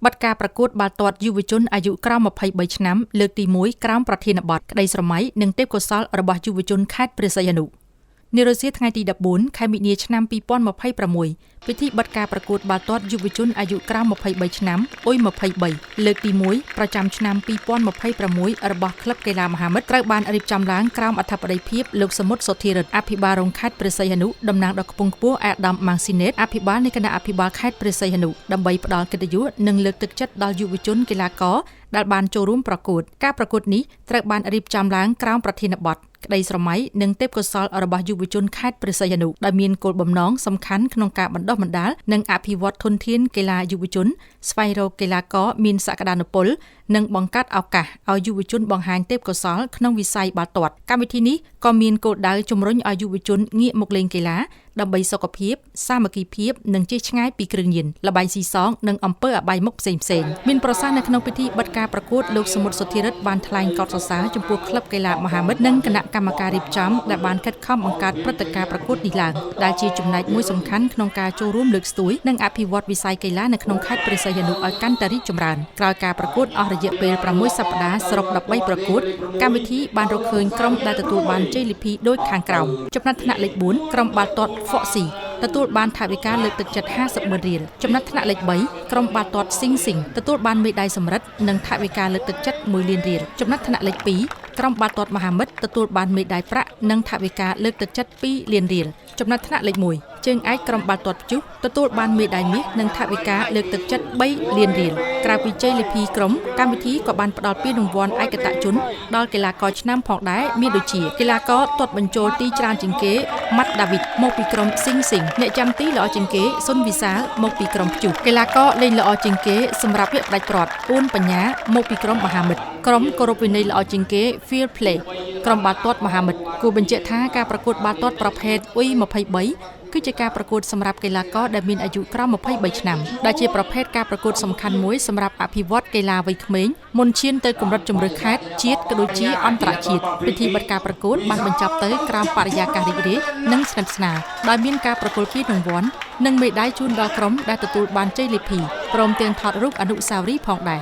បទការប្រកួតបាល់ទាត់យុវជនអាយុក្រោម23ឆ្នាំលើកទី1ក្រោមប្រធានបទក្តីស្រមៃនិងទេពកោសល្យរបស់យុវជនខេត្តព្រះសីហនុនារសៀលថ្ងៃទី14ខែមិនិនាឆ្នាំ2026ពិធីបទការប្រកួតបាល់ទាត់យុវជនអាយុក្រោម23ឆ្នាំអ៊ុយ23លើកទី1ប្រចាំឆ្នាំ2026របស់ក្លឹបកីឡាមហាមិត្តត្រូវបានរៀបចំឡើងក្រោមអធិបតីភាពលោកសមុទ្រសុធិរិទ្ធអភិបាលរងខេត្តព្រះសីហនុតំណាងដ៏ខ្ពង់ខ្ពស់អាដាមម៉ាងស៊ីណេតអភិបាលនៃគណៈអភិបាលខេត្តព្រះសីហនុដើម្បីផ្ដល់កិត្តិយសនិងលើកទឹកចិត្តដល់យុវជនកីឡាករដែលបានចូលរួមប្រកួតការប្រកួតនេះត្រូវបានរៀបចំឡើងក្រោមប្រធានបទក្តីស្រមៃនិងទេពកោសល្យរបស់យុវជនខេត្តព្រះសីហនុដែលមានគោលបំណងសំខាន់ក្នុងការបណ្ដុះបណ្ដាលនិងអភិវឌ្ឍធនធានកីឡាយុវជនស្វែងរកកីឡាករមានសក្ដានុពលនិងបង្កើតឱកាសឲ្យយុវជនបង្ហាញទេពកោសល្យក្នុងវិស័យបាល់ទាត់កម្មវិធីនេះក៏មានគោលដៅជំរុញឲ្យយុវជនងាកមកលេងកីឡាដើម្បីសុខភាពសាមគ្គីភាពនិងជៀសឆ្ងាយពីគ្រឿងញៀនល្បែងស៊ីសងនិងអំពើអបាយមុខផ្សេងៗមានប្រសាសន៍នៅក្នុងពិធីបិទការប្រកួតលោកសមុទ្រសុធិរិទ្ធបានថ្លែងកោតសរសើរចំពោះក្លឹបកីឡាមហាមិត្តនិងគណៈកម្មការរៀបចំដែលបានខិតខំបង្កើតព្រឹត្តិការណ៍ប្រកួតនេះឡើងដែលជាចំណែកមួយសំខាន់ក្នុងការចូលរួមលើកស្ទួយនិងអភិវឌ្ឍវិស័យកីឡានៅក្នុងខេត្តព្រះសីហនុឲ្យកាន់តែរីកចម្រើនក្រោយការប្រកួតអស់រយៈពេល6សប្តាហ៍សរុប13ប្រកួតកម្មវិធីបានរកឃើញក្រុមដែលទទួលបានជ័យលាភីដូចខាងក្រោមចំណាត់ថ្នាក់លេខ4ក្រុមបាល់ទាត់ Foxyទទួលបានថវិកាលើកទឹកចិត្ត50,000រៀលចំណាត់ថ្នាក់លេខ3ក្រុមបាល់ទាត់ស៊ីងទទួលបានមេដាយសំរឹទ្ធនិងថវិកាលើកទឹកចិត្ត1លានរៀលចំណាត់ថ្នាក់លេខ2ក្រុមបាល់ទាត់មហាមិត្តទទួលបានមេដាយប្រាក់និងថវិកាលើកទឹកចិត្ត2លានរៀលចំណាត់ថ្នាក់លេខ1ជើងឯកក្រុមបាល់ទាត់ព្យុះទទួលបានមេដាយមាសនិងថវិកាលើកទឹកចិត្ត3លានរៀលក្រៅពីជ័យលាភីក្រុមកម្មវិធីក៏បានផ្ដល់ពានរង្វាន់ឯកតៈជនដល់កីឡាករឆ្នាំផងដែរមានដូចជាកីឡាករទាត់បញ្ចូលទីច្រើនជាងគេម៉ាត់ដាវីតមកពីក្រុមស៊ីងអ្នកចាំទីល្អជាងគេសុនវិសាលមកពីក្រុមព្យុះកីឡាករលេងល្អជាងគេសម្រាប់ពាក្យផ្ដាច់ព្រាត់អ៊ូនបញ្ញាមកពីក្រុមមហាមិត្តក្រុមគោរពវិន័យល្អជាងគេ Field Play ក្រុមបាល់ទាត់មហាមិត្តគូបញ្ជាក់ថាការប្រកួតបាល់ទាត់ប្រភេទ U23គឺជាការប្រកួតសម្រាប់កីឡាករដែលមានអាយុក្រោម23ឆ្នាំដែលជាប្រភេទការប្រកួតសំខាន់មួយសម្រាប់អភិវឌ្ឍកីឡាវ័យក្មេងមុនឈានទៅកម្រិតជម្រើសខេត្តជាតិក៏ដូចជាអន្តរជាតិពិធីបិទការប្រកួតបានបញ្ចប់ទៅក្រោមបរិយាកាសរីករាយនិងស្និទ្ធស្នាលដោយមានការប្រគល់ពានរង្វាន់និងមេដាយជូនដល់ក្រុមដែលទទួលបានជ័យលាភីព្រមទាំងថតរូបអនុស្សាវរីយ៍ផងដែរ